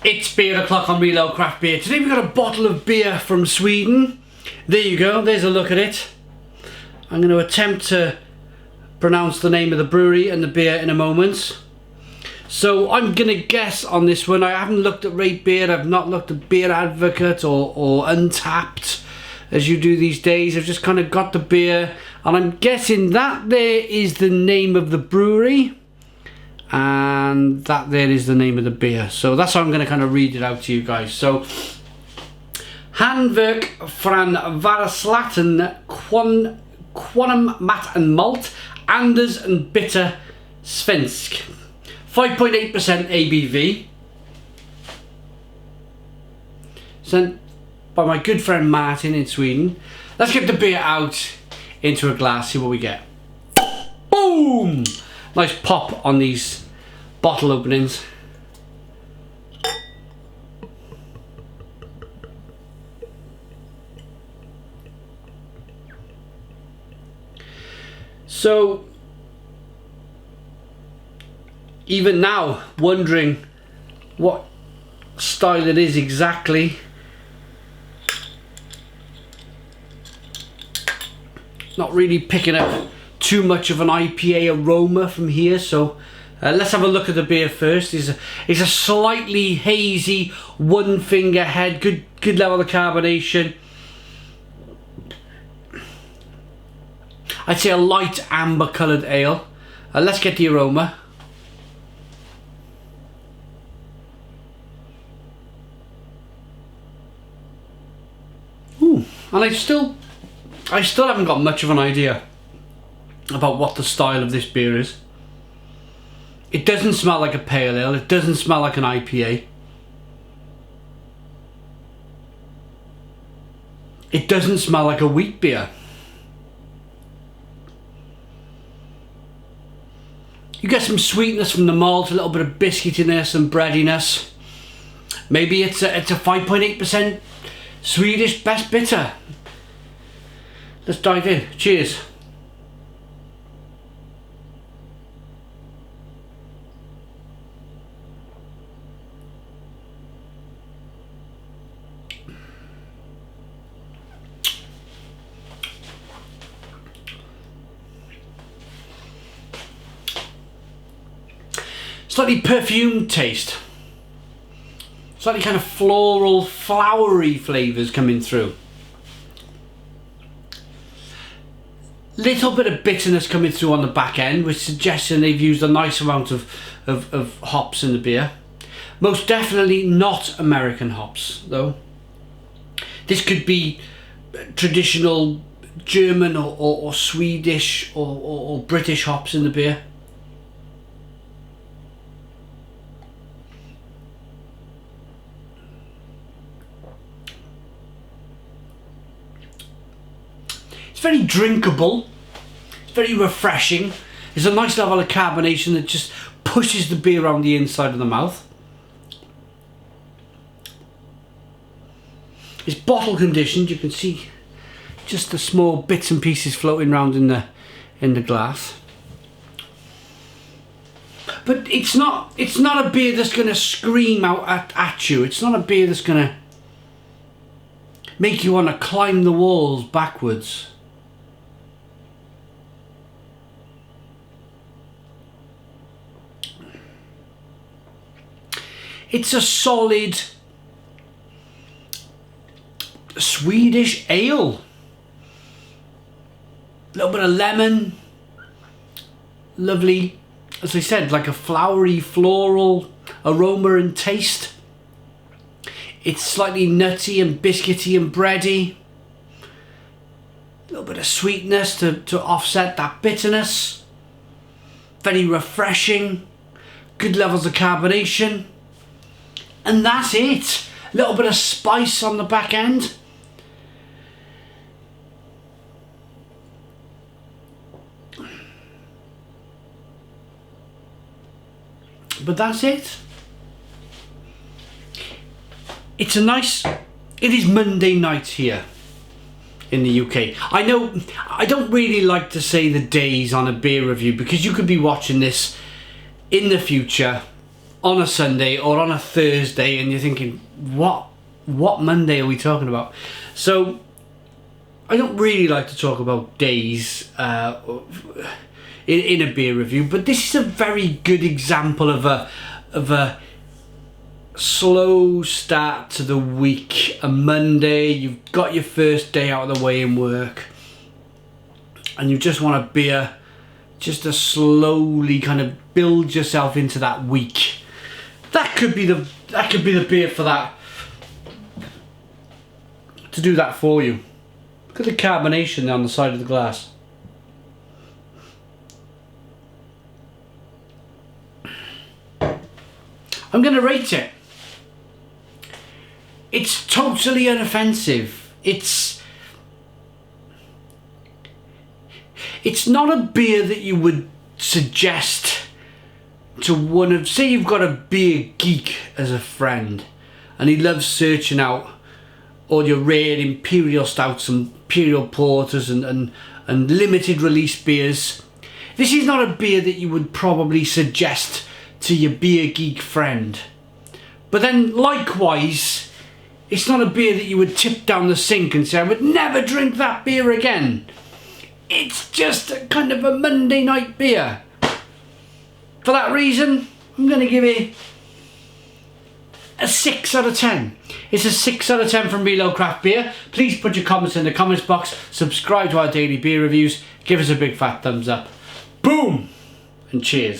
It's beer o'clock on Reload Craft Beer. Today we've got a bottle of beer from Sweden. There you go, there's a look at it. I'm going to attempt to pronounce the name of the brewery and the beer in a moment. So I'm going to guess on this one. I haven't looked at Rate Beer, I've not looked at Beer Advocate or Untapped as you do these days. I've just kind of got the beer and I'm guessing that there is the name of the brewery. And that there is the name of the beer. So that's how I'm going to kind of read it out to you guys. So, Handwerk från Varslaten, Quantum Mat and Malt, Anders and Bitter Svensk. 5.8% ABV. Sent by my good friend Martin in Sweden. Let's get the beer out into a glass, see what we get. Boom! Nice pop on these bottle openings. So, even now, wondering what style it is exactly. Not really picking up too much of an IPA aroma from here, so let's have a look at the beer first. It's a slightly hazy, one finger head, good level of carbonation. I'd say a light amber coloured ale. Let's get the aroma. Ooh, and I still haven't got much of an idea about what the style of this beer is. It doesn't smell like a pale ale, it doesn't smell like an IPA. It doesn't smell like a wheat beer. You get some sweetness from the malt, a little bit of biscuitiness and breadiness. Maybe it's a 5.8% Swedish best bitter. Let's dive in. Cheers. Slightly perfumed taste. Slightly kind of floral, flowery flavours coming through. Little bit of bitterness coming through on the back end, which suggests that they've used a nice amount of hops in the beer. Most definitely not American hops, though. This could be traditional German or Swedish or British hops in the beer. It's very drinkable, it's very refreshing. There's a nice level of carbonation that just pushes the beer around the inside of the mouth. It's bottle conditioned, you can see just the small bits and pieces floating around in the glass. But it's not a beer that's going to scream out at you. It's not a beer that's going to make you want to climb the walls backwards. It's a solid Swedish ale. A little bit of lemon. Lovely, as I said, like a flowery, floral aroma and taste. It's slightly nutty and biscuity and bready. A little bit of sweetness to offset that bitterness. Very refreshing. Good levels of carbonation. And that's it. A little bit of spice on the back end. But that's it. It's a nice, it is Monday night here in the UK. I know I don't really like to say the days on a beer review because you could be watching this in the future on a Sunday or on a Thursday and you're thinking, what Monday are we talking about? So I don't really like to talk about days in a beer review, but this is a very good example of a slow start to the week. A Monday, you've got your first day out of the way in work, and you just want a beer just to slowly kind of build yourself into that week. That could be the beer for that, to do that for you. Look at the carbonation on the side of the glass. I'm going to rate it. It's totally unoffensive. It's not a beer that you would suggest to one of, say you've got a beer geek as a friend and he loves searching out all your rare imperial stouts and imperial porters and limited release beers. This is not a beer that you would probably suggest to your beer geek friend. But then likewise, it's not a beer that you would tip down the sink and say, I would never drink that beer again. It's just a kind of a Monday night beer. For that reason, I'm going to give it a 6 out of 10. It's a 6 out of 10 from Reload Craft Beer. Please put your comments in the comments box. Subscribe to our daily beer reviews. Give us a big fat thumbs up. Boom! And cheers.